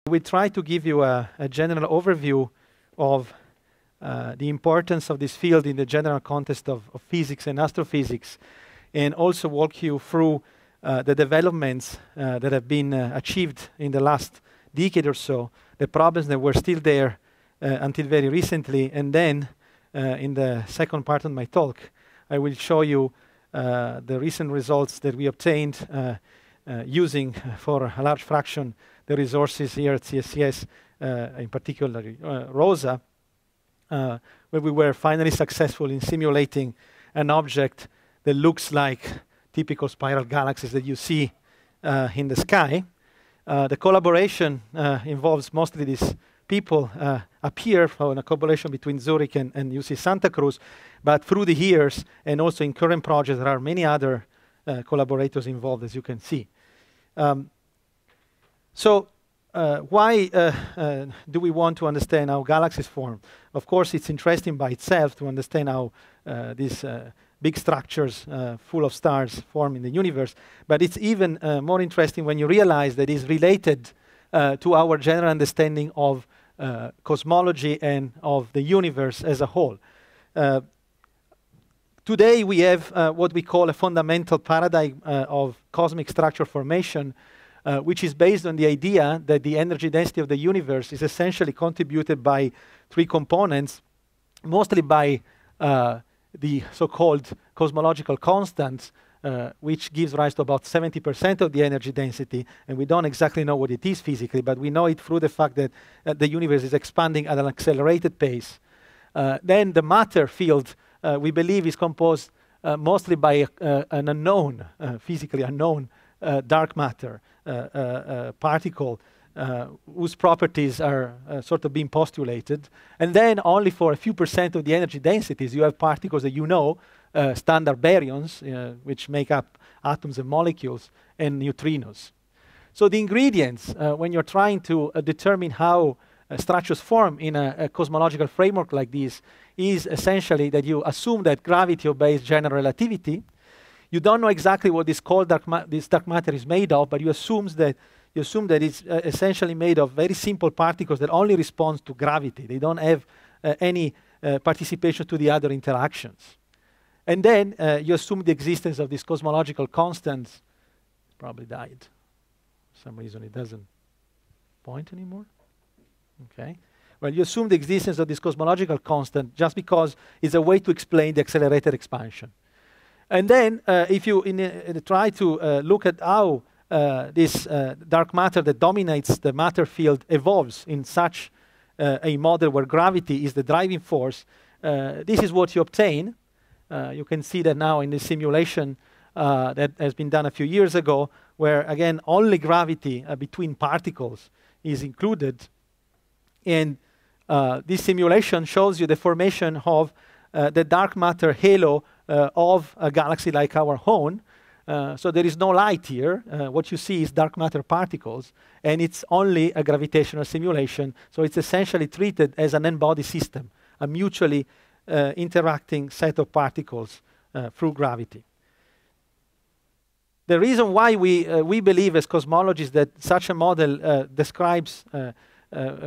We try to give you a general overview of the importance of this field in the general context of physics and astrophysics, and also walk you through the developments that have been achieved in the last decade or so, the problems that were still there until very recently, and then in the second part of my talk, I will show you the recent results that we obtained using for a large fraction the resources here at CSCS, in particular ROSA, where we were finally successful in simulating an object that looks like typical spiral galaxies that you see in the sky. The collaboration involves mostly these people up here, from a collaboration between Zurich and UC Santa Cruz, but through the years and also in current projects there are many other collaborators involved, as you can see. So why do we want to understand how galaxies form? Of course, it's interesting by itself to understand how these big structures full of stars form in the universe, but it's even more interesting when you realize that it's related to our general understanding of cosmology and of the universe as a whole. Today we have what we call a fundamental paradigm of cosmic structure formation, which is based on the idea that the energy density of the universe is essentially contributed by three components, mostly by the so-called cosmological constants, which gives rise to about 70% of the energy density, and we don't exactly know what it is physically, but we know it through the fact that the universe is expanding at an accelerated pace. Then the matter field, we believe, is composed mostly by an unknown, physically unknown dark matter particle whose properties are sort of being postulated. And then only for a few percent of the energy densities you have particles that you know, standard baryons, which make up atoms and molecules, and neutrinos. So the ingredients, when you're trying to determine how structures form in a cosmological framework like this, is essentially that you assume that gravity obeys general relativity. You don't know exactly what this dark matter is made of, but you assume that it's essentially made of very simple particles that only respond to gravity. They don't have any participation to the other interactions. And then you assume the existence of these cosmological constants. Probably died. For some reason it doesn't point anymore. Okay. Well, you assume the existence of this cosmological constant just because it's a way to explain the accelerated expansion. And then if you try to look at how this dark matter that dominates the matter field evolves in such a model where gravity is the driving force, this is what you obtain. You can see that now in the simulation that has been done a few years ago, where again only gravity between particles is included. And this simulation shows you the formation of the dark matter halo of a galaxy like our own. So there is no light here. What you see is dark matter particles, and it's only a gravitational simulation. So it's essentially treated as an n-body system, a mutually interacting set of particles through gravity. The reason why we believe as cosmologists that such a model describes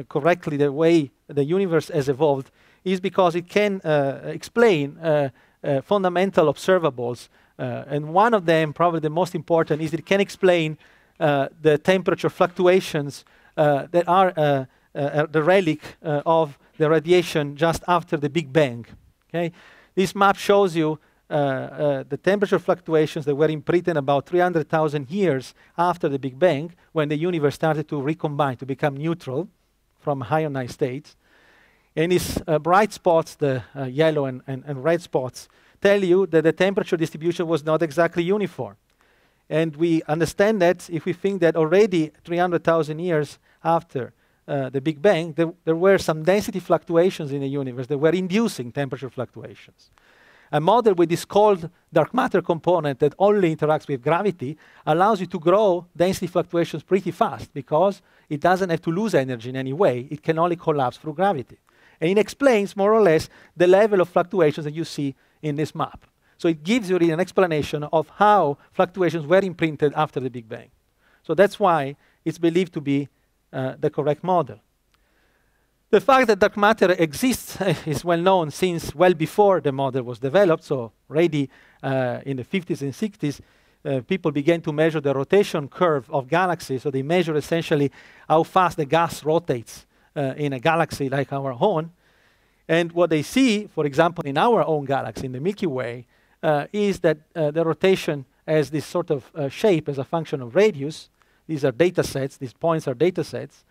correctly the way the universe has evolved is because it can explain fundamental observables. And one of them, probably the most important, is it can explain the temperature fluctuations that are the relic of the radiation just after the Big Bang. Okay? This map shows you the temperature fluctuations that were imprinted about 300,000 years after the Big Bang, when the universe started to recombine, to become neutral from ionized states. And these bright spots, the yellow and red spots, tell you that the temperature distribution was not exactly uniform. And we understand that if we think that already 300,000 years after the Big Bang, there were some density fluctuations in the universe that were inducing temperature fluctuations. A model with this cold dark matter component that only interacts with gravity allows you to grow density fluctuations pretty fast because it doesn't have to lose energy in any way. It can only collapse through gravity. And it explains more or less the level of fluctuations that you see in this map. So it gives you really an explanation of how fluctuations were imprinted after the Big Bang. So that's why it's believed to be the correct model. The fact that dark matter exists is well known since well before the model was developed. So already in the 50s and 60s, people began to measure the rotation curve of galaxies. So they measure essentially how fast the gas rotates in a galaxy like our own. And what they see, for example, in our own galaxy, in the Milky Way, is that the rotation has this sort of shape as a function of radius. These are data sets. These points are data sets.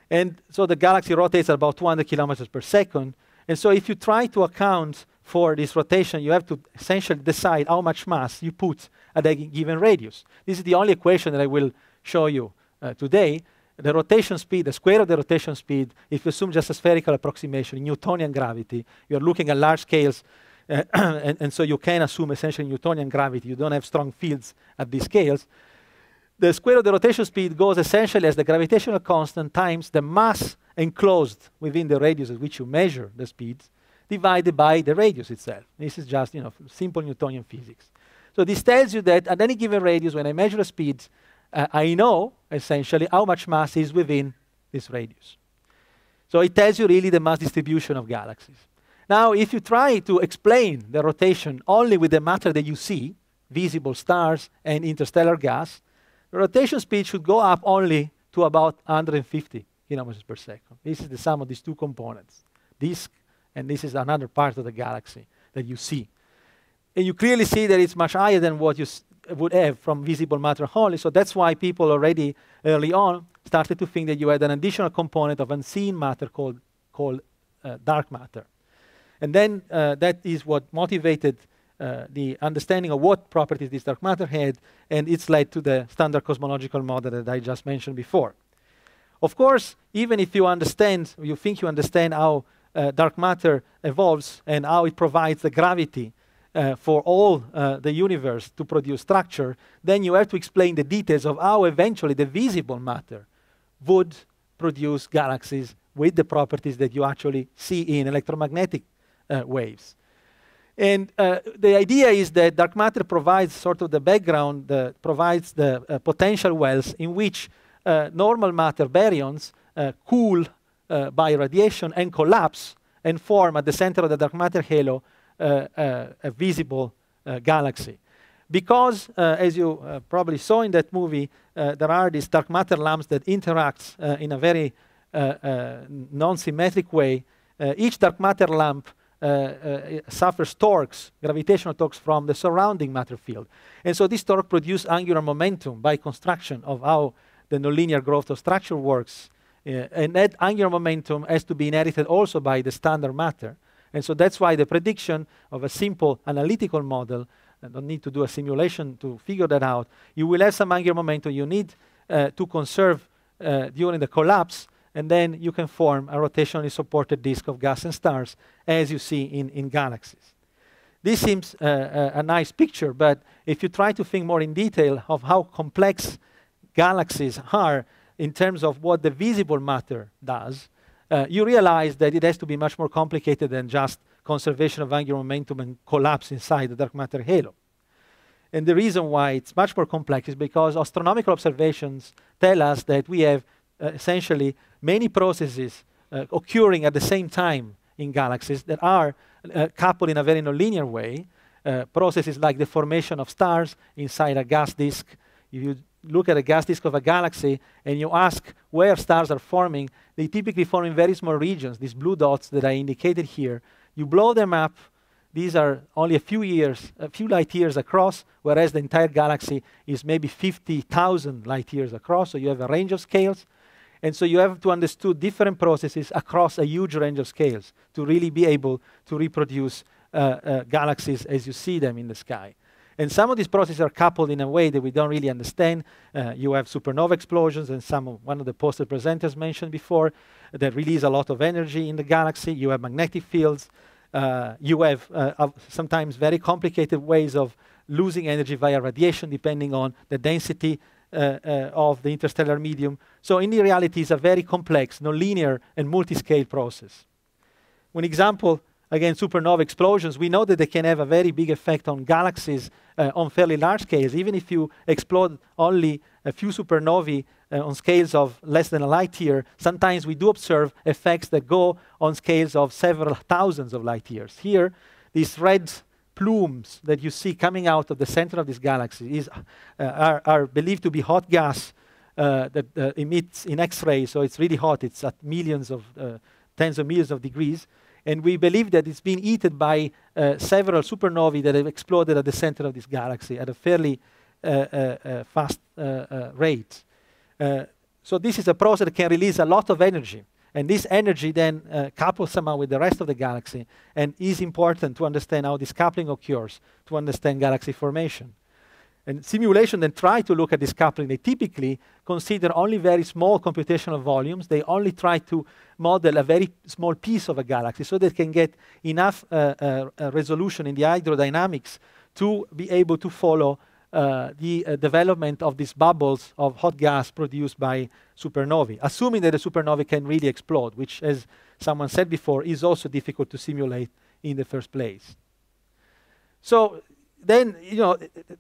And so the galaxy rotates at about 200 kilometers per second. And so if you try to account for this rotation, you have to essentially decide how much mass you put at a given radius. This is the only equation that I will show you today. The rotation speed, the square of the rotation speed, if you assume just a spherical approximation, Newtonian gravity, you're looking at large scales, and so you can assume essentially Newtonian gravity. You don't have strong fields at these scales. The square of the rotation speed goes essentially as the gravitational constant times the mass enclosed within the radius at which you measure the speeds, divided by the radius itself. This is just, simple Newtonian physics. So this tells you that at any given radius, when I measure a speed, I know essentially how much mass is within this radius. So it tells you really the mass distribution of galaxies. Now, if you try to explain the rotation only with the matter that you see, visible stars and interstellar gas, the rotation speed should go up only to about 150 kilometers per second. This is the sum of these two components, disk, and this is another part of the galaxy that you see. And you clearly see that it's much higher than what you would have from visible matter only. So that's why people already early on started to think that you had an additional component of unseen matter called dark matter. And then that is what motivated the understanding of what properties this dark matter had, and it's led to the standard cosmological model that I just mentioned before. Of course, even if you understand, you think you understand how dark matter evolves and how it provides the gravity for all the universe to produce structure, then you have to explain the details of how eventually the visible matter would produce galaxies with the properties that you actually see in electromagnetic waves. And the idea is that dark matter provides sort of the background, provides the potential wells in which normal matter baryons cool by radiation and collapse and form at the center of the dark matter halo a visible galaxy. Because, as you probably saw in that movie, there are these dark matter lamps that interact in a very non-symmetric way. Each dark matter lamp suffers torques, gravitational torques from the surrounding matter field. And so this torque produces angular momentum by construction of how the nonlinear growth of structure works. And that angular momentum has to be inherited also by the standard matter. And so that's why the prediction of a simple analytical model, I don't need to do a simulation to figure that out, you will have some angular momentum you need to conserve during the collapse, and then you can form a rotationally supported disk of gas and stars, as you see in galaxies. This seems a nice picture, but if you try to think more in detail of how complex galaxies are in terms of what the visible matter does, you realize that it has to be much more complicated than just conservation of angular momentum and collapse inside the dark matter halo. And the reason why it's much more complex is because astronomical observations tell us that we have essentially many processes occurring at the same time in galaxies that are coupled in a very nonlinear way. Processes like the formation of stars inside a gas disk. If you look at a gas disk of a galaxy and you ask where stars are forming, they typically form in very small regions, these blue dots that I indicated here. You blow them up, these are only a few light years across, whereas the entire galaxy is maybe 50,000 light years across, so you have a range of scales. And so you have to understand different processes across a huge range of scales to really be able to reproduce galaxies as you see them in the sky. And some of these processes are coupled in a way that we don't really understand. You have supernova explosions, and one of the poster presenters mentioned before, that release a lot of energy in the galaxy. You have magnetic fields. You have sometimes very complicated ways of losing energy via radiation, depending on the density of the interstellar medium. So in the reality, it's a very complex, nonlinear, and multi-scale process. One example, again, supernova explosions, we know that they can have a very big effect on galaxies on fairly large scales. Even if you explode only a few supernovae on scales of less than a light year, sometimes we do observe effects that go on scales of several thousands of light years. Here, these red plumes that you see coming out of the center of this galaxy are believed to be hot gas that emits in X-rays, so it's really hot. It's at tens of millions of degrees. And we believe that it's been eaten by several supernovae that have exploded at the center of this galaxy at a fairly fast rate. So this is a process that can release a lot of energy. And this energy then couples somehow with the rest of the galaxy and is important to understand how this coupling occurs, to understand galaxy formation. And simulation then try to look at this coupling. They typically consider only very small computational volumes. They only try to model a very small piece of a galaxy so they can get enough resolution in the hydrodynamics to be able to follow the development of these bubbles of hot gas produced by supernovae, assuming that a supernovae can really explode, which, as someone said before, is also difficult to simulate in the first place. So then,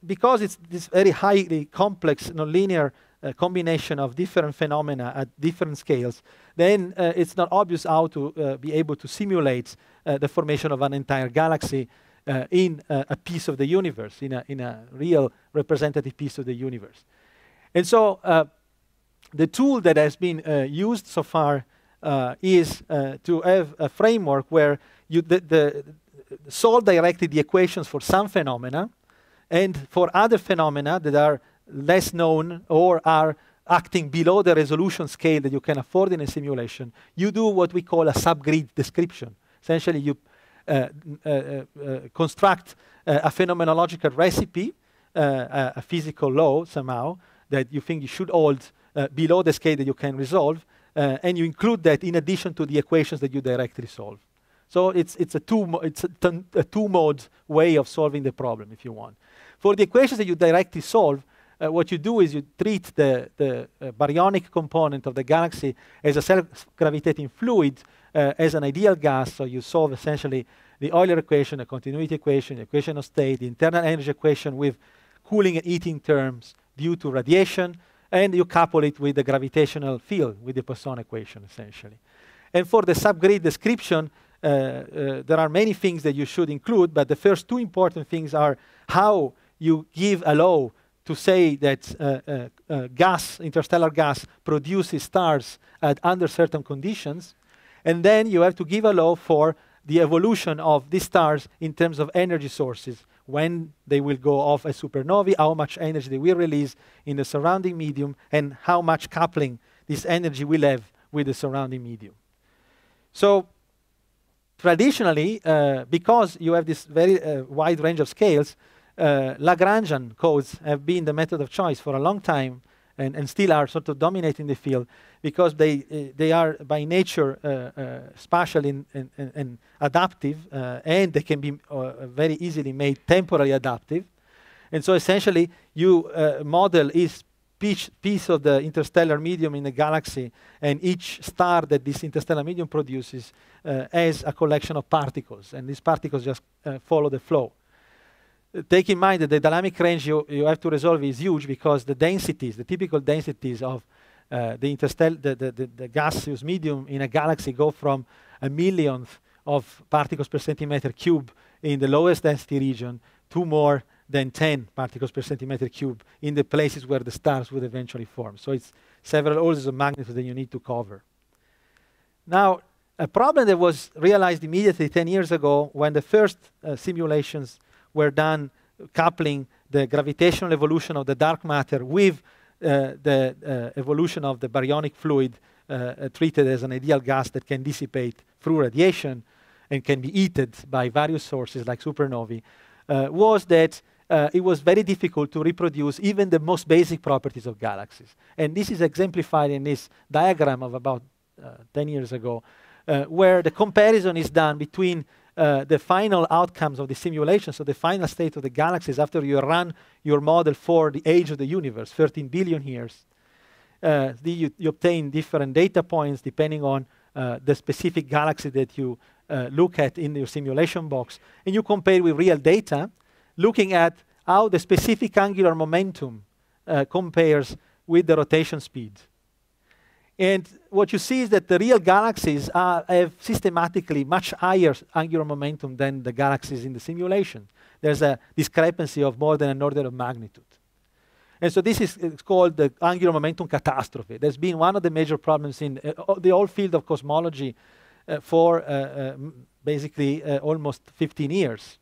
because it's this very highly complex, nonlinear combination of different phenomena at different scales, then it's not obvious how to be able to simulate the formation of an entire galaxy in a piece of the universe, in a real representative piece of the universe. And so the tool that has been used so far is to have a framework where you solve directly the equations for some phenomena, and for other phenomena that are less known or are acting below the resolution scale that you can afford in a simulation, you do what we call a subgrid description. Essentially, you construct a phenomenological recipe, a physical law somehow, that you think you should hold below the scale that you can resolve, and you include that in addition to the equations that you directly solve. So it's a two-mode way of solving the problem, if you want. For the equations that you directly solve, what you do is you treat the baryonic component of the galaxy as a self-gravitating fluid, as an ideal gas. So you solve essentially the Euler equation, the continuity equation, the equation of state, the internal energy equation with cooling and heating terms due to radiation, and you couple it with the gravitational field, with the Poisson equation, essentially. And for the subgrid description, there are many things that you should include, but the first two important things are how you give a law to say that interstellar gas produces stars under certain conditions, and then you have to give a law for the evolution of these stars in terms of energy sources, when they will go off as supernovae, how much energy they will release in the surrounding medium, and how much coupling this energy will have with the surrounding medium. So traditionally, because you have this very wide range of scales, Lagrangian codes have been the method of choice for a long time, and still are sort of dominating the field, because they are by nature spatial and adaptive, and they can be very easily made temporally adaptive. And so essentially, you model each piece of the interstellar medium in the galaxy, and each star that this interstellar medium produces as a collection of particles, and these particles just follow the flow. Take in mind that the dynamic range you have to resolve is huge, because the densities, the typical densities of the gaseous medium in a galaxy go from a millionth of particles per centimeter cube in the lowest density region to more than 10 particles per centimeter cube in the places where the stars would eventually form. So it's several orders of magnitude that you need to cover. Now, a problem that was realized immediately 10 years ago, when the first simulations were done coupling the gravitational evolution of the dark matter with the evolution of the baryonic fluid treated as an ideal gas that can dissipate through radiation and can be heated by various sources like supernovae, was that it was very difficult to reproduce even the most basic properties of galaxies. And this is exemplified in this diagram of about 10 years ago, where the comparison is done between the final outcomes of the simulation, so the final state of the galaxies after you run your model for the age of the universe, 13 billion years. You obtain different data points depending on the specific galaxy that you look at in your simulation box, and you compare with real data, looking at how the specific angular momentum compares with the rotation speed. And what you see is that the real galaxies have systematically much higher angular momentum than the galaxies in the simulation. There's a discrepancy of more than an order of magnitude. And so this is called the angular momentum catastrophe. There's been one of the major problems in the whole field of cosmology for basically almost 15 years.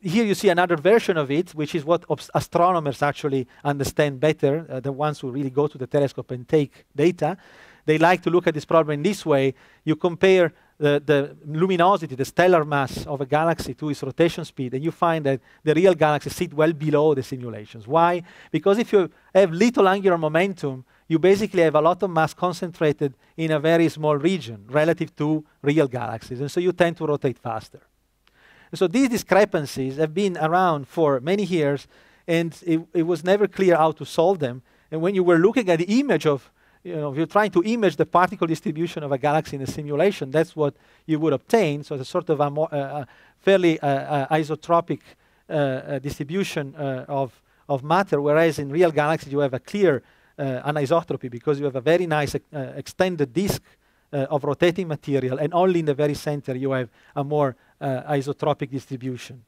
Here you see another version of it, which is what astronomers actually understand better, the ones who really go to the telescope and take data. They like to look at this problem in this way. You compare the luminosity, the stellar mass of a galaxy to its rotation speed, and you find that the real galaxies sit well below the simulations. Why? Because if you have little angular momentum, you basically have a lot of mass concentrated in a very small region relative to real galaxies, and so you tend to rotate faster. So these discrepancies have been around for many years, and it was never clear how to solve them. And when you were looking at the image of, if you're trying to image the particle distribution of a galaxy in a simulation, that's what you would obtain. So it's sort of a fairly isotropic distribution of matter, whereas in real galaxies you have a clear anisotropy because you have a very nice extended disk of rotating material, and only in the very center you have a more isotropic distribution.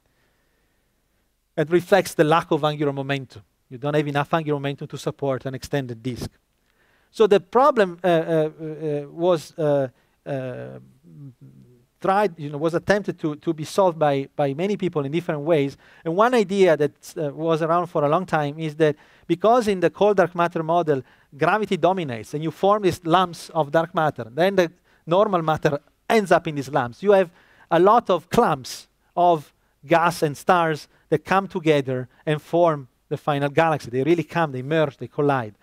It reflects the lack of angular momentum. You don't have enough angular momentum to support an extended disk. So the problem was was attempted to be solved by many people in different ways. And one idea that was around for a long time is that because in the cold dark matter model, gravity dominates and you form these lumps of dark matter, then the normal matter ends up in these lumps. You have a lot of clumps of gas and stars that come together and form the final galaxy. They really come, they merge, they collide.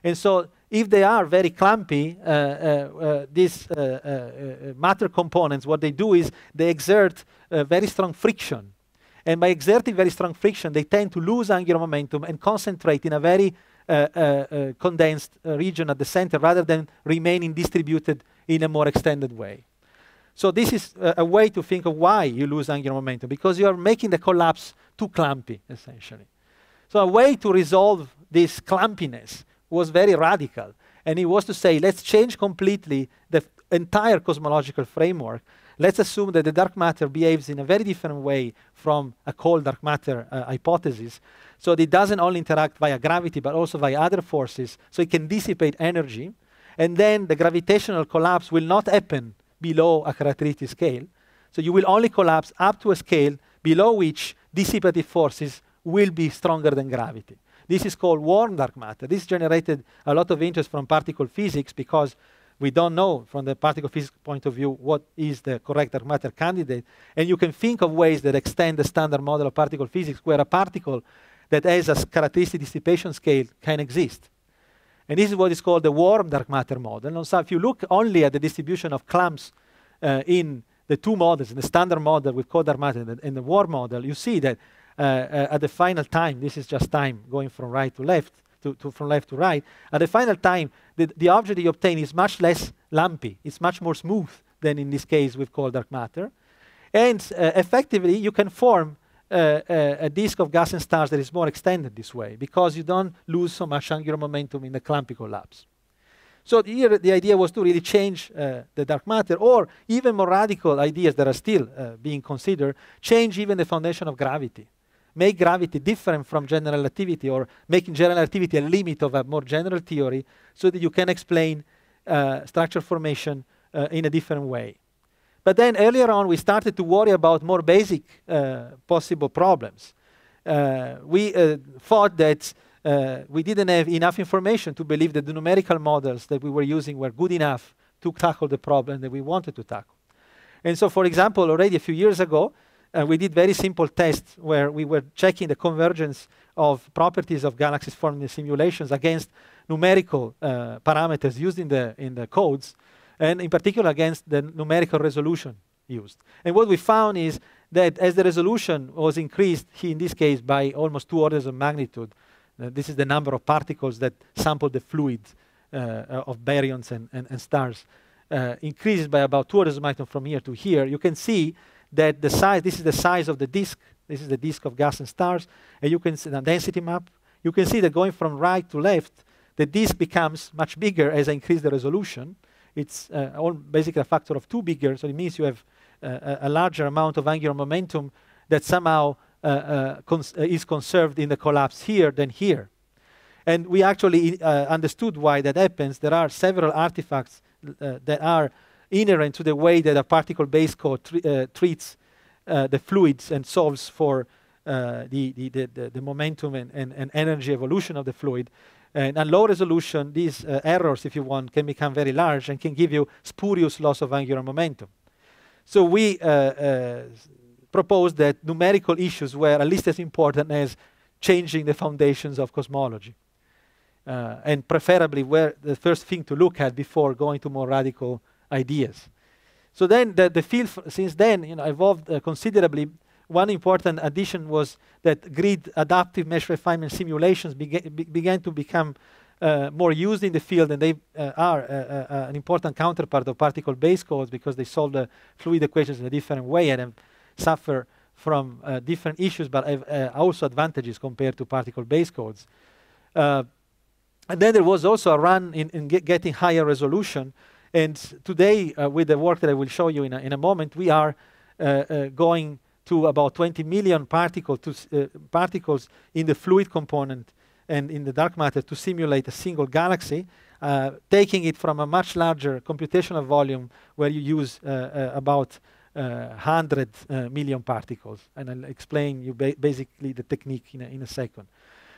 And so if they are very clumpy, these matter components, what they do is they exert very strong friction. And by exerting very strong friction, they tend to lose angular momentum and concentrate in a very condensed region at the center rather than remaining distributed in a more extended way. So this is a way to think of why you lose angular momentum, because you are making the collapse too clumpy, essentially. So a way to resolve this clumpiness was very radical, and it was to say, let's change completely the entire cosmological framework. Let's assume that the dark matter behaves in a very different way from a cold dark matter hypothesis, so that it doesn't only interact via gravity, but also via other forces, so it can dissipate energy, and then the gravitational collapse will not happen below a characteristic scale. So you will only collapse up to a scale below which dissipative forces will be stronger than gravity. This is called warm dark matter. This generated a lot of interest from particle physics because we don't know from the particle physics point of view what is the correct dark matter candidate. And you can think of ways that extend the standard model of particle physics where a particle that has a characteristic dissipation scale can exist. And this is what is called the warm dark matter model. And so if you look only at the distribution of clumps in the two models, in the standard model with cold dark matter and the warm model, you see that at the final time, this is just time going from right to left, from left to right. At the final time, the object you obtain is much less lumpy. It's much more smooth than in this case with cold dark matter. And effectively, you can form a disk of gas and stars that is more extended this way because you don't lose so much angular momentum in the clumpy collapse. So here the idea was to really change the dark matter, or even more radical ideas that are still being considered, change even the foundation of gravity. Make gravity different from general relativity, or making general relativity a limit of a more general theory so that you can explain structure formation in a different way. But then earlier on, we started to worry about more basic possible problems. We thought that we didn't have enough information to believe that the numerical models that we were using were good enough to tackle the problem that we wanted to tackle. And so, for example, already a few years ago, we did very simple tests where we were checking the convergence of properties of galaxies formed in simulations against numerical parameters used in the codes, and in particular against the numerical resolution used. And what we found is that as the resolution was increased, in this case by almost 2 orders of magnitude, this is the number of particles that sample the fluid of baryons and stars, increases by about 2 orders of magnitude from here to here. You can see that the size, this is the size of the disk, this is the disk of gas and stars, and you can see the density map. you can see that going from right to left, the disk becomes much bigger as I increase the resolution. It's basically a factor of 2 bigger, so it means you have a larger amount of angular momentum that somehow is conserved in the collapse here than here. And we actually understood why that happens. There are several artifacts that are inherent to the way that a particle base code treats the fluids and solves for the momentum and energy evolution of the fluid. And at low resolution, these errors, if you want, can become very large and can give you spurious loss of angular momentum. So we proposed that numerical issues were at least as important as changing the foundations of cosmology. And preferably were the first thing to look at before going to more radical ideas. So then the field since then evolved considerably. One important addition was that grid adaptive mesh refinement simulations began to become more used in the field, and they are an important counterpart of particle base codes because they solve the fluid equations in a different way and suffer from different issues, but have also advantages compared to particle base codes. And then there was also a run in getting higher resolution. And today, with the work that I will show you in a moment, we are going to about 20 million particles in the fluid component and in the dark matter to simulate a single galaxy, taking it from a much larger computational volume where you use about 100 million particles. And I'll explain you basically the technique in a second.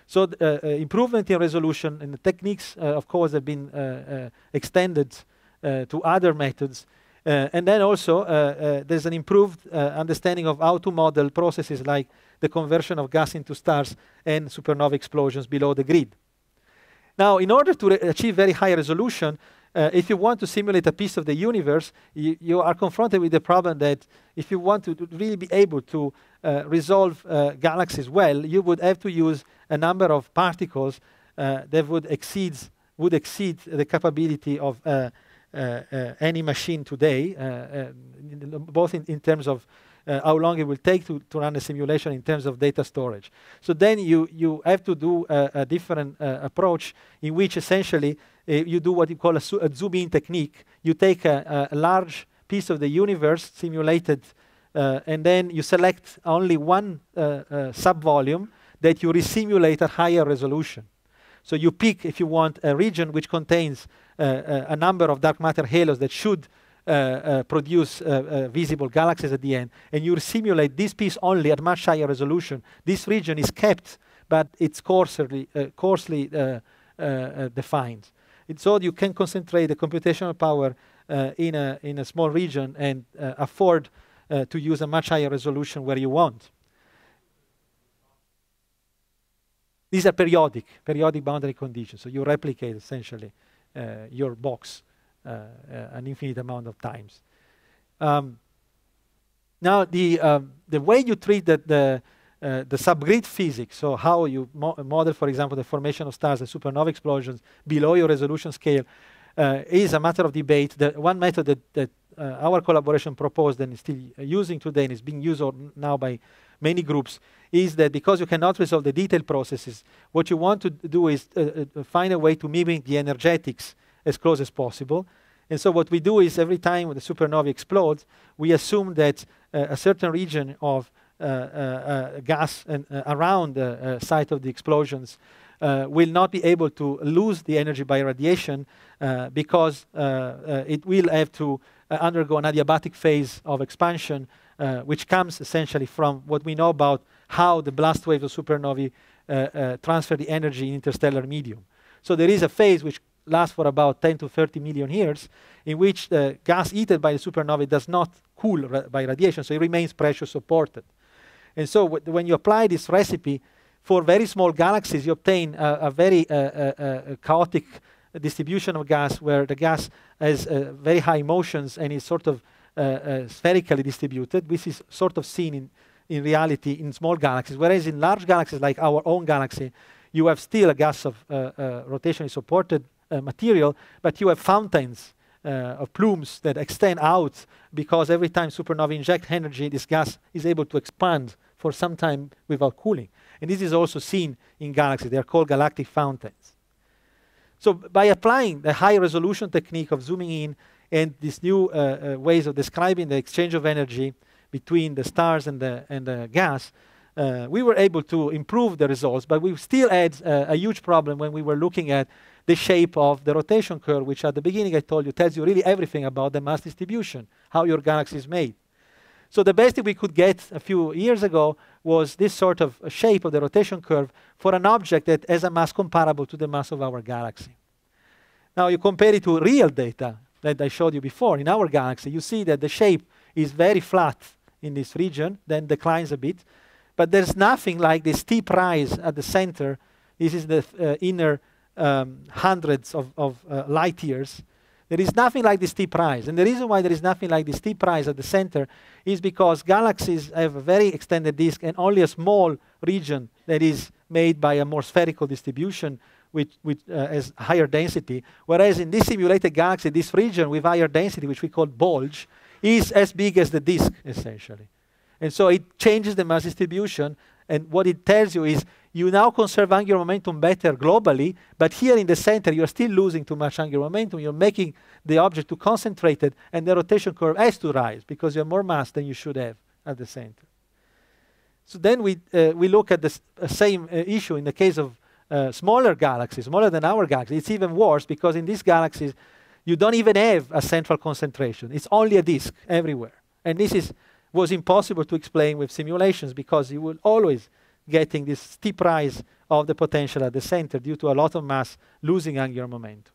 So improvement in resolution and the techniques, of course, have been extended to other methods. And then also there's an improved understanding of how to model processes like the conversion of gas into stars and supernova explosions below the grid. Now, in order to achieve very high resolution, if you want to simulate a piece of the universe, you are confronted with the problem that if you want to really be able to resolve galaxies well, you would have to use a number of particles that would exceed the capability of any machine today, both in terms of how long it will take to run a simulation in terms of data storage. So then you have to do a different approach in which essentially you do what you call a zoom-in technique. You take a large piece of the universe simulated and then you select only one sub-volume that you resimulate at higher resolution. So you pick, if you want, a region which contains a number of dark matter halos that should produce visible galaxies at the end, and you simulate this piece only at much higher resolution. This region is kept, but it's coarsely defined. And so you can concentrate the computational power in a small region and afford to use a much higher resolution where you want. These are periodic boundary conditions. So you replicate essentially your box an infinite amount of times. Now the way you treat the subgrid physics, so how you model, for example, the formation of stars and supernova explosions below your resolution scale, is a matter of debate. The one method that our collaboration proposed and is still using today and is being used now by many groups is that because you cannot resolve the detailed processes, what you want to do is find a way to mimic the energetics as close as possible. And so what we do is every time the supernova explodes, we assume that a certain region of gas and around the site of the explosions will not be able to lose the energy by radiation because it will have to undergo an adiabatic phase of expansion, which comes essentially from what we know about how the blast waves of supernovae transfer the energy in interstellar medium. So there is a phase which lasts for about 10 to 30 million years, in which the gas eaten by the supernovae does not cool by radiation, so it remains pressure supported. And so when you apply this recipe for very small galaxies, you obtain a very chaotic distribution of gas, where the gas has very high motions and is sort of spherically distributed. This is sort of seen in reality in small galaxies, whereas in large galaxies like our own galaxy, you have still a gas of rotationally supported material, but you have fountains of plumes that extend out, because every time supernovae inject energy, this gas is able to expand for some time without cooling. And this is also seen in galaxies. They are called galactic fountains. So by applying the high resolution technique of zooming in and these new ways of describing the exchange of energy between the stars and the gas, we were able to improve the results, but we still had a huge problem when we were looking at the shape of the rotation curve, which at the beginning I told you tells you really everything about the mass distribution, how your galaxy is made. So the best that we could get a few years ago was this sort of shape of the rotation curve for an object that has a mass comparable to the mass of our galaxy. Now you compare it to real data that I showed you before. In our galaxy, you see that the shape is very flat in this region, then declines a bit. But there's nothing like this steep rise at the center. This is the inner hundreds of light years. There is nothing like this steep rise. And the reason why there is nothing like this steep rise at the center is because galaxies have a very extended disk and only a small region that is made by a more spherical distribution which has higher density. Whereas in this simulated galaxy, this region with higher density, which we call bulge, is as big as the disk, essentially. And so it changes the mass distribution, and what it tells you is you now conserve angular momentum better globally, but here in the center you're still losing too much angular momentum. You're making the object too concentrated, and the rotation curve has to rise because you have more mass than you should have at the center. So then we look at the same issue in the case of smaller galaxies, smaller than our galaxy. It's even worse because in these galaxies you don't even have a central concentration. It's only a disk everywhere. And this was impossible to explain with simulations because you will always getting this steep rise of the potential at the center due to a lot of mass losing angular momentum.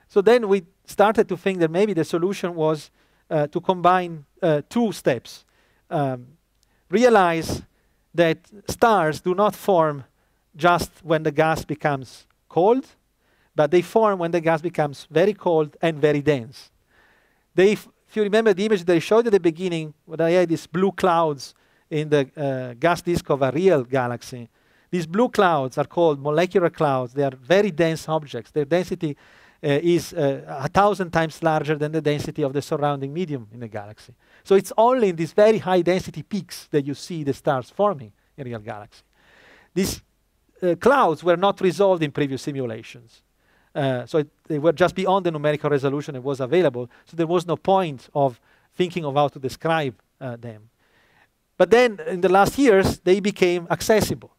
So then we started to think that maybe the solution was to combine two steps. Realize that stars do not form just when the gas becomes cold, but they form when the gas becomes very cold and very dense. If you remember the image that I showed at the beginning, when I had these blue clouds in the gas disk of a real galaxy, these blue clouds are called molecular clouds. They are very dense objects. Their density is 1,000 times larger than the density of the surrounding medium in the galaxy. So it's only in these very high density peaks that you see the stars forming in a real galaxy. These clouds were not resolved in previous simulations. So they were just beyond the numerical resolution that was available, so there was no point of thinking of how to describe them. But then, in the last years, they became accessible.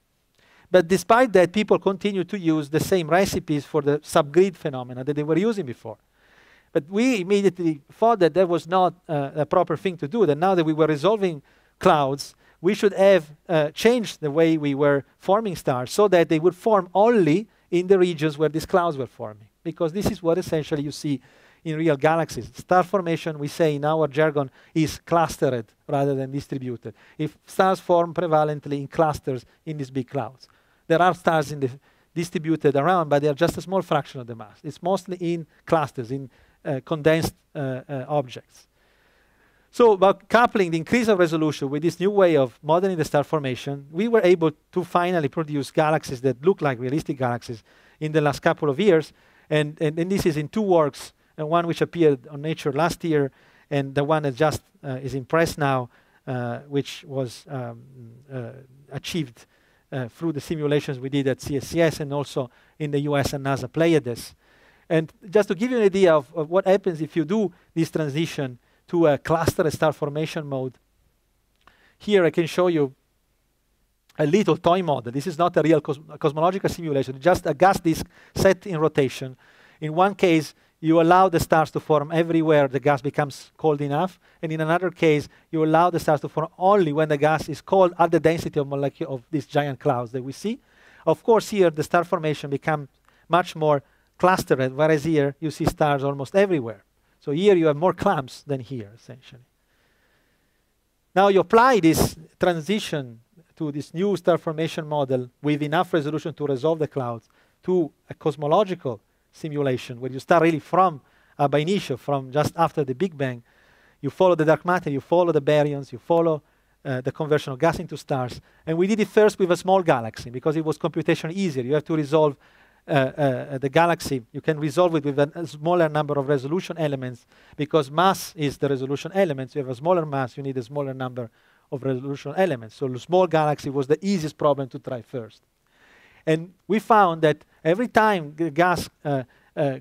But despite that, people continue to use the same recipes for the subgrid phenomena that they were using before. But we immediately thought that that was not a proper thing to do, that now that we were resolving clouds, we should have changed the way we were forming stars so that they would form only in the regions where these clouds were forming. Because this is what essentially you see in real galaxies. Star formation, we say in our jargon, is clustered rather than distributed. If stars form prevalently in clusters in these big clouds. There are stars distributed around, but they are just a small fraction of the mass. It's mostly in clusters, in condensed objects. So by coupling the increase of resolution with this new way of modeling the star formation, we were able to finally produce galaxies that look like realistic galaxies in the last couple of years. And this is in two works, one which appeared on Nature last year, and the one that just is in press now, which was achieved through the simulations we did at CSCS and also in the US and NASA Pleiades. And just to give you an idea of what happens if you do this transition to a cluster star formation mode, here I can show you a little toy model. This is not a real cosmological simulation, just a gas disk set in rotation. In one case, you allow the stars to form everywhere the gas becomes cold enough, and in another case, you allow the stars to form only when the gas is cold at the density of these giant clouds that we see. Of course, here the star formation becomes much more clustered, whereas here you see stars almost everywhere. So here you have more clumps than here, essentially. Now you apply this transition to this new star formation model with enough resolution to resolve the clouds to a cosmological simulation where you start really from ab initio, from just after the Big Bang. You follow the dark matter, you follow the baryons, you follow the conversion of gas into stars. And we did it first with a small galaxy because it was computationally easier. You have to resolve the galaxy. You can resolve it with a smaller number of resolution elements because mass is the resolution element. So you have a smaller mass, you need a smaller number of resolution elements. So the small galaxy was the easiest problem to try first. And we found that every time the gas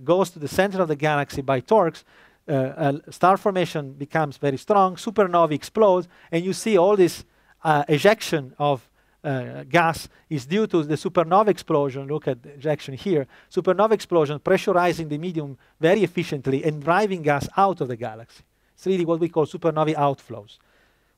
goes to the center of the galaxy by torques, star formation becomes very strong, supernovae explodes, and you see all this ejection of gas is due to the supernova explosion. Look at the ejection here. Supernova explosion pressurizing the medium very efficiently and driving gas out of the galaxy. It's really what we call supernovae outflows,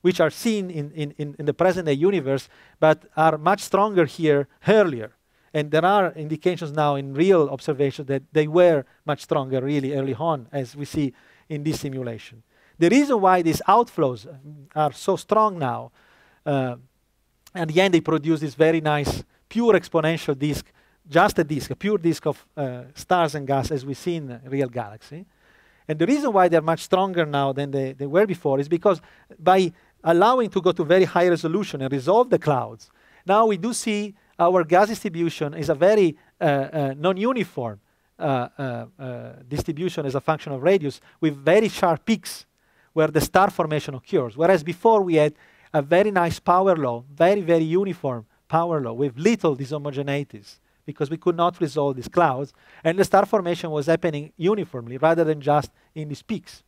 which are seen in the present-day universe, but are much stronger here earlier. And there are indications now in real observation that they were much stronger really early on, as we see in this simulation. The reason why these outflows are so strong now, at the end they produce this very nice pure exponential disk, just a disk, a pure disk of stars and gas as we see in a real galaxy. And the reason why they're much stronger now than they were before is because by allowing to go to very high resolution and resolve the clouds, now we do see our gas distribution is a very non-uniform distribution as a function of radius with very sharp peaks where the star formation occurs. Whereas before we had a very nice power law, very, very uniform power law with little dishomogeneities because we could not resolve these clouds, and the star formation was happening uniformly rather than just in these peaks.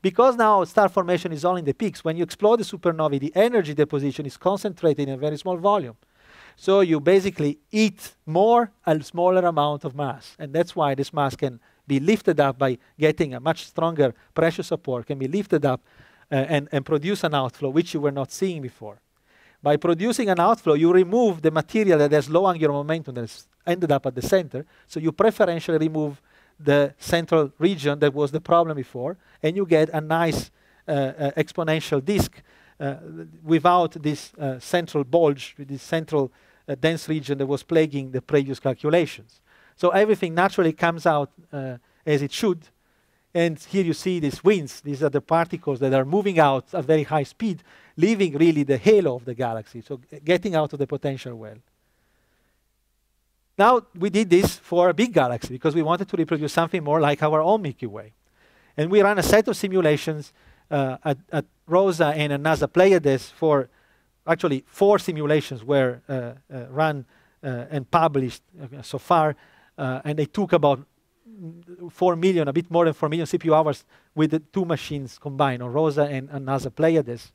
Because now star formation is all in the peaks, when you explode the supernovae, the energy deposition is concentrated in a very small volume. So you basically eat more a smaller amount of mass, and that's why this mass can be lifted up by getting a much stronger pressure support, can be lifted up and produce an outflow, which you were not seeing before. By producing an outflow, you remove the material that has low angular momentum that's ended up at the center, so you preferentially remove the central region that was the problem before, and you get a nice exponential disk without this central bulge, with this central dense region that was plaguing the previous calculations. So everything naturally comes out as it should. And here you see these winds. These are the particles that are moving out at very high speed, leaving really the halo of the galaxy, so getting out of the potential well. Now, we did this for a big galaxy because we wanted to reproduce something more like our own Milky Way. And we ran a set of simulations at ROSA and at NASA Pleiades for actually 4 simulations were run and published so far, and they took about 4 million, a bit more than 4 million CPU hours with the 2 machines combined on ROSA and NASA Pleiades.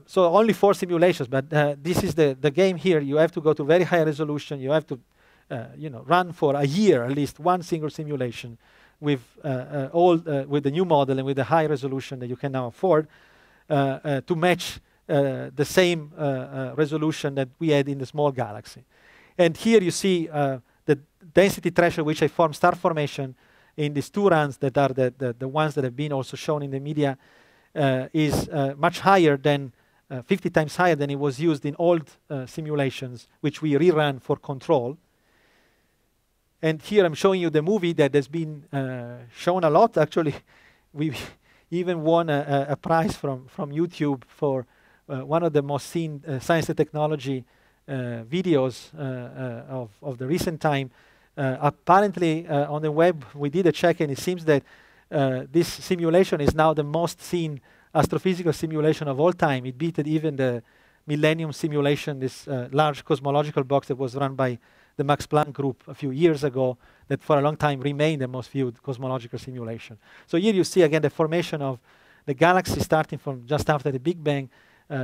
So only 4 simulations, but this is the game here. You have to go to very high resolution. You have to run for a year at least one single simulation with with the new model and with the high resolution that you can now afford to match the same resolution that we had in the small galaxy. And here you see the density threshold which I formed star formation in these 2 runs that are the ones that have been also shown in the media is much higher than 50 times higher than it was used in old simulations, which we rerun for control. And here I'm showing you the movie that has been shown a lot. Actually, we even won a prize from YouTube for one of the most seen science and technology videos of the recent time. Apparently, on the web, we did a check, and it seems that this simulation is now the most seen astrophysical simulation of all time. It beat even the Millennium simulation, this large cosmological box that was run by the Max Planck group a few years ago, that for a long time remained the most viewed cosmological simulation. So here you see again the formation of the galaxy starting from just after the Big Bang.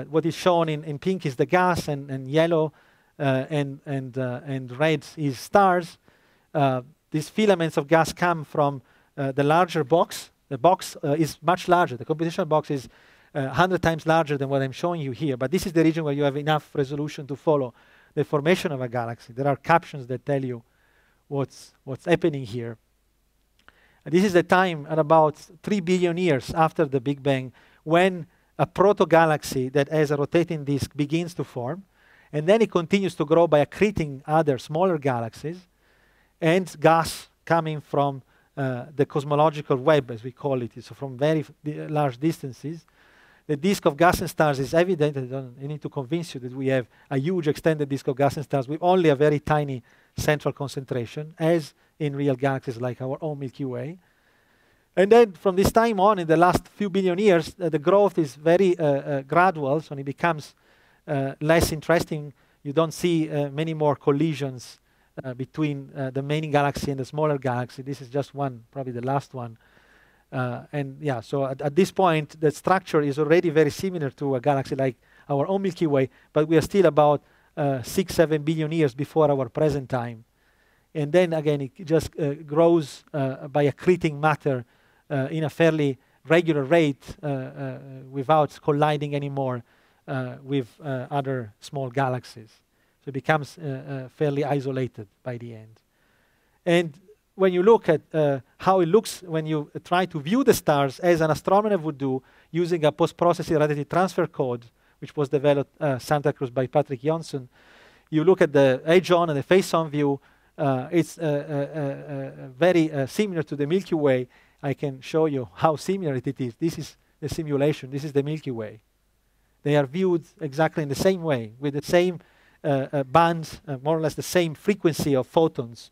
What is shown in pink is the gas, and yellow and red is stars. These filaments of gas come from the larger box. The box is much larger. The computational box is 100 times larger than what I'm showing you here. But this is the region where you have enough resolution to follow the formation of a galaxy. There are captions that tell you what's happening here. And this is the time at about 3 billion years after the Big Bang when a proto-galaxy that has a rotating disk begins to form. And then it continues to grow by accreting other smaller galaxies and gas coming from the cosmological web, as we call it, so from very large distances. The disk of gas and stars is evident. I need to convince you that we have a huge extended disk of gas and stars with only a very tiny central concentration, as in real galaxies like our own Milky Way. And then from this time on, in the last few billion years, the growth is very gradual, so it becomes less interesting. You don't see many more collisions between the main galaxy and the smaller galaxy. This is just one, probably the last one. And yeah, so at this point, the structure is already very similar to a galaxy like our own Milky Way, but we are still about 6-7 billion years before our present time. And then again, it just grows by accreting matter in a fairly regular rate without colliding anymore with other small galaxies. So it becomes fairly isolated by the end. And when you look at how it looks when you try to view the stars as an astronomer would do using a post-processing radiative transfer code, which was developed Santa Cruz by Patrick Johnson, you look at the edge-on and the face-on view. It's very similar to the Milky Way. I can show you how similar it is. This is the simulation. This is the Milky Way. They are viewed exactly in the same way, with the same bands, more or less the same frequency of photons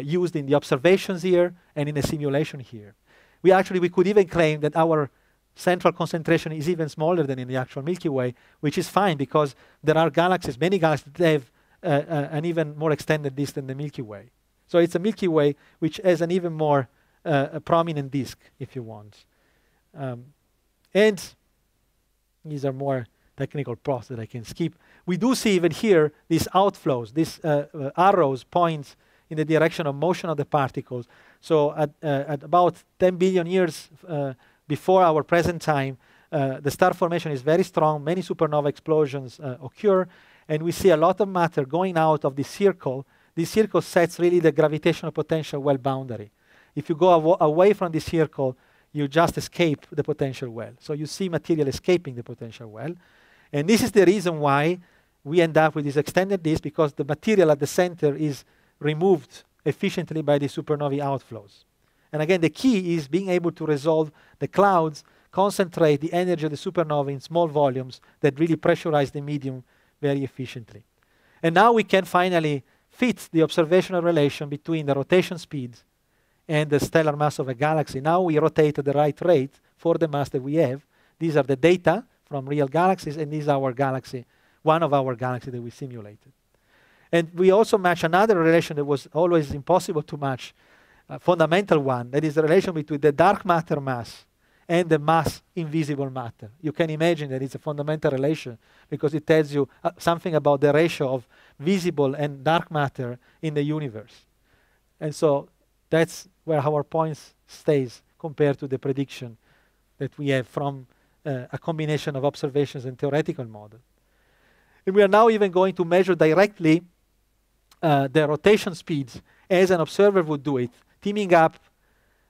used in the observations here and in the simulation here. We could even claim that our central concentration is even smaller than in the actual Milky Way, which is fine because there are galaxies, many galaxies that have an even more extended disk than the Milky Way. So it's a Milky Way which has an even more prominent disk, if you want. And these are more technical plots that I can skip. We do see even here these outflows, these arrows point in the direction of motion of the particles. So at about 10 billion years before our present time, the star formation is very strong. Many supernova explosions occur. And we see a lot of matter going out of this circle. This circle sets really the gravitational potential well boundary. If you go away from this circle, you just escape the potential well. So you see material escaping the potential well. And this is the reason why we end up with this extended disk, because the material at the center is removed efficiently by the supernovae outflows. And again, the key is being able to resolve the clouds, concentrate the energy of the supernova in small volumes that really pressurize the medium very efficiently. And now we can finally fit the observational relation between the rotation speed and the stellar mass of a galaxy. Now we rotate at the right rate for the mass that we have. These are the data from real galaxies, and this is our galaxy, one of our galaxies that we simulated. And we also match another relation that was always impossible to match, a fundamental one, that is the relation between the dark matter mass and the mass invisible matter. You can imagine that it's a fundamental relation because it tells you something about the ratio of visible and dark matter in the universe. And so that's where our points stays compared to the prediction that we have from a combination of observations and theoretical model. And we are now even going to measure directly the rotation speeds as an observer would do it, teaming up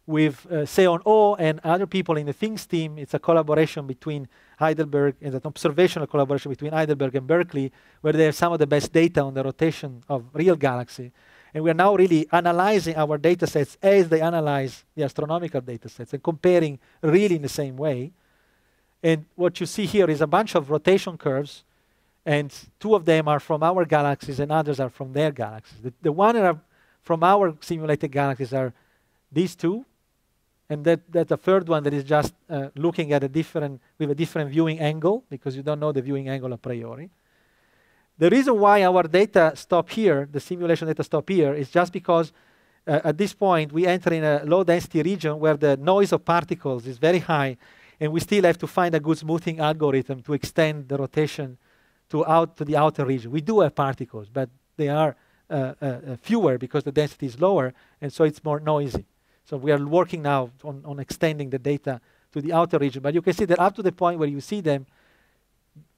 with Seon Oh and other people in the Things team. It's a collaboration between Heidelberg, and an observational collaboration between Heidelberg and Berkeley, where they have some of the best data on the rotation of real galaxy. And we are now really analyzing our data sets as they analyze the astronomical data sets and comparing really in the same way. And what you see here is a bunch of rotation curves, and two of them are from our galaxies and others are from their galaxies. The one that are from our simulated galaxies are these two, and that the third one that is just looking at with a different viewing angle, because you don't know the viewing angle a priori. The reason why our data stop here, the simulation data stop here, is just because at this point we enter in a low density region where the noise of particles is very high, and we still have to find a good smoothing algorithm to extend the rotation to the outer region. We do have particles, but they are fewer because the density is lower, and so it's more noisy. So we are working now on extending the data to the outer region. But you can see that up to the point where you see them,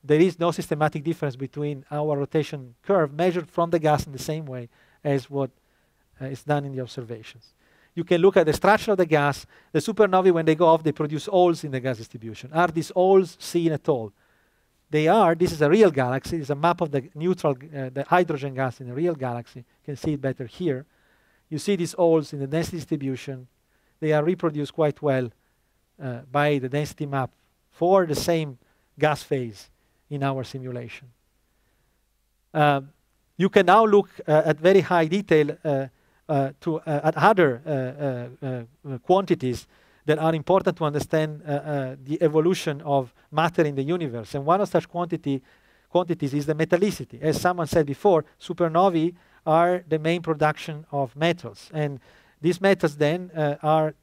there is no systematic difference between our rotation curve measured from the gas in the same way as what is done in the observations. You can look at the structure of the gas. The supernovae, when they go off, they produce holes in the gas distribution. Are these holes seen at all? They are. This is a real galaxy. It's a map of the neutral, the hydrogen gas in a real galaxy. You can see it better here. You see these holes in the density distribution. They are reproduced quite well by the density map for the same gas phase in our simulation. You can now look at very high detail at other quantities that are important to understand the evolution of matter in the universe. And one of such quantities is the metallicity. As someone said before, supernovae are the main production of metals. And these metals then are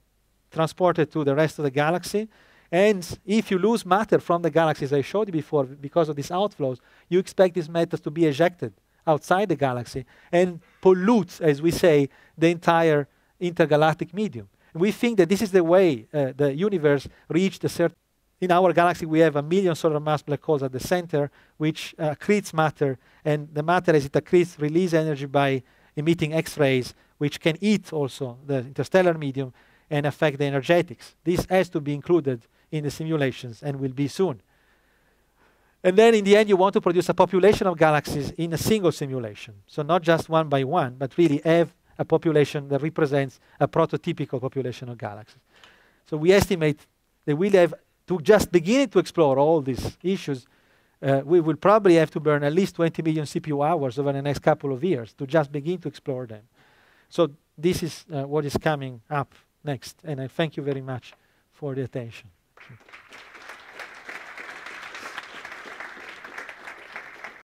transported to the rest of the galaxy. And if you lose matter from the galaxy, as I showed you before, because of these outflows, you expect these metals to be ejected outside the galaxy and pollute, as we say, the entire intergalactic medium. We think that this is the way the universe reached a certain... In our galaxy, we have 1 million solar mass black holes at the center, which accretes matter, and the matter, as it accretes, releases energy by emitting X-rays, which can eat also the interstellar medium and affect the energetics. This has to be included in the simulations and will be soon. And then in the end, you want to produce a population of galaxies in a single simulation. So not just one by one, but really have a population that represents a prototypical population of galaxies. So we estimate that we'll have to just begin to explore all these issues. We will probably have to burn at least 20 million CPU hours over the next couple of years to just begin to explore them. So this is what is coming up next. And I thank you very much for the attention.